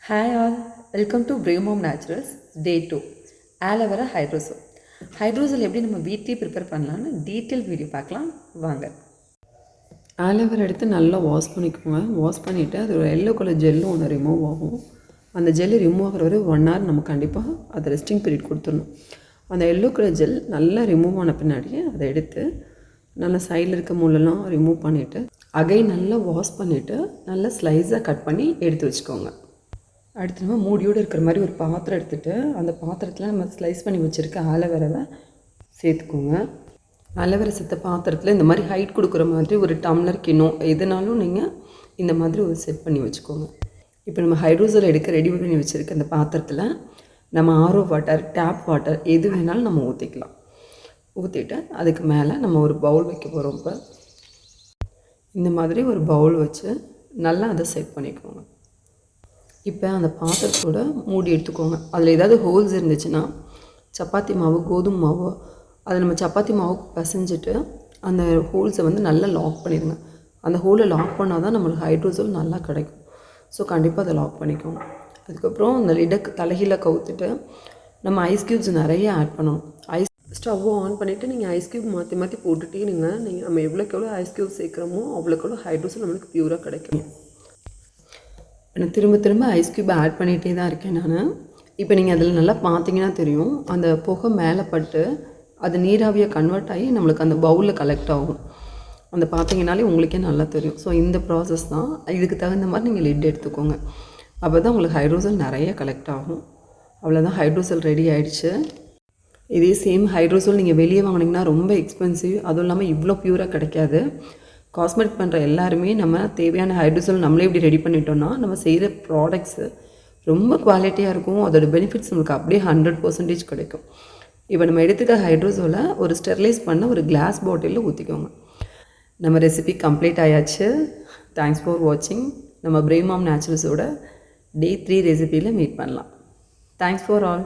Hi all, welcome to Brave Mom Naturals Day 2 aloe vera hydrosol. Hydrosol எப்படி நம்ம வீட்டிலே prepare பண்ணலான்னு டீட்டெயில் வீடியோ பார்க்கலாம் வாங்க. ஆலோவேரா எடுத்து நல்லா வாஷ் பண்ணிக்கோங்க. வாஷ் பண்ணிவிட்டு அது ஒரு எல்லோ கலர் ஜெல்லும் ஒன்று ரிமூவ் ஆகும். அந்த ஜெல்லு ரிமூவ் ஆகிற வரை 1 hour நம்ம கண்டிப்பாக அதை ரெஸ்டிங் பீரியட் கொடுத்துடணும். அந்த எல்லோ கலர் ஜெல் நல்லா ரிமூவ் ஆன பின்னாடி அதை எடுத்து நல்லா சைடில் இருக்க முள்ளெல்லாம் ரிமூவ் பண்ணிவிட்டு அகைன் நல்லா வாஷ் பண்ணிவிட்டு நல்லா ஸ்லைஸாக கட் பண்ணி எடுத்து வச்சுக்கோங்க. அடுத்து நம்ம மூடியோடு இருக்கிற மாதிரி ஒரு பாத்திரம் எடுத்துகிட்டு அந்த பாத்திரத்தில் நம்ம ஸ்லைஸ் பண்ணி வச்சுருக்க ஆலோவேராவை சேர்த்துக்கோங்க. ஆலோவேரா சேர்த்த பாத்திரத்தில் இந்த மாதிரி ஹைட் கொடுக்குற மாதிரி ஒரு டம்ளர் கிண்ணம் எதுனாலும் நீங்கள் இந்த மாதிரி ஒரு செட் பண்ணி வச்சுக்கோங்க. இப்போ நம்ம ஹைட்ரோசோல் எடுக்க ரெடி பண்ணி வச்சுருக்க அந்த பாத்திரத்தில் நம்ம ஆரோ வாட்டர், டேப் வாட்டர் எது வேணாலும் நம்ம ஊற்றிக்கலாம். ஊற்றிட்டு அதுக்கு மேலே நம்ம ஒரு பவுல் வைக்க போகிறோம். இப்போ இந்த மாதிரி ஒரு பவுல் வச்சு நல்லா அதை செட் பண்ணிக்கோங்க. இப்போ அந்த பாத்திரத்தோட மூடி எடுத்துக்கோங்க. அதில் ஏதாவது ஹோல்ஸ் இருந்துச்சுன்னா சப்பாத்தி மாவு, கோதுமை மாவு அதை நம்ம சப்பாத்தி மாவு பிசைஞ்சிட்டு அந்த ஹோல்ஸை வந்து நல்லா லாக் பண்ணிடுங்க. அந்த ஹோலை லாக் பண்ணால் தான் நம்மளுக்கு ஹைட்ரோசோல் நல்லா கிடைக்கும். ஸோ கண்டிப்பாக அதை லாக் பண்ணிக்கோங்க. அதுக்கப்புறம் அந்த லிடக்கு தலைகீழ கவுத்துட்டு நம்ம ஐஸ் க்யூப்ஸ் நிறைய ஆட் பண்ணணும். ஸ்டவ்வை ஆன் பண்ணிவிட்டு நீங்கள் ஐஸ் க்யூப் மாற்றி மாற்றி போட்டுட்டே நீங்கள் நம்ம எவ்வளோக்கு எவ்வளோ ஐஸ் க்யூப் சேர்க்குறோமோ அவ்வளோக்கு எவ்வளோ ஹைட்ரோசோல் நம்மளுக்கு பியூராக கிடைக்கும். நான் திரும்ப ஐஸ் க்யூப் ஆட் பண்ணிகிட்டே தான் இருக்கேன் நான். இப்போ நீங்கள் அதில் நல்லா பார்த்தீங்கன்னா தெரியும், அந்த புகை மேலே பட்டு அது நீராவியாக கன்வெர்ட் ஆகி நம்மளுக்கு அந்த பவுலில் கலெக்ட் ஆகும். அந்த பார்த்தீங்கனாலே உங்களுக்கே நல்லா தெரியும். ஸோ இந்த ப்ராசஸ் தான். இதுக்கு தகுந்த மாதிரி நீங்கள் லிட் எடுத்துக்கோங்க. அப்போ தான் உங்களுக்கு ஹைட்ரோசோல் நிறைய கலெக்ட் ஆகும். அவ்வளோதான், ஹைட்ரோசோல் ரெடி ஆகிடுச்சு. இதே சேம் ஹைட்ரோசோல் நீங்கள் வெளியே வாங்கினீங்கன்னா ரொம்ப எக்ஸ்பென்சிவ். அதுவும் இல்லாமல் இவ்வளோ ப்யூராக கிடைக்காது. காஸ்மெட்டிக் பண்ணுற எல்லாருமே நம்ம தேவையான ஹைட்ரோசோல் நம்மளே இப்படி ரெடி பண்ணிட்டோம்னா நம்ம செய்கிற ப்ராடக்ட்ஸு ரொம்ப குவாலிட்டியாக இருக்கும். அதோட பெனிஃபிட்ஸ் நம்மளுக்கு அப்படியே 100% கிடைக்கும். இப்போ நம்ம எடுத்துக்க ஹைட்ரோசோலை ஒரு ஸ்டெர்லைஸ் பண்ண ஒரு கிளாஸ் பாட்டிலில் ஊற்றிக்கோங்க. நம்ம ரெசிபி கம்ப்ளீட் ஆயாச்சு. தேங்க்ஸ் ஃபார் வாட்சிங். நம்ம பிரேவ் மாம் நேச்சுரல்ஸோட Day 3 ரெசிபியில் மீட் பண்ணலாம். Thanks for all.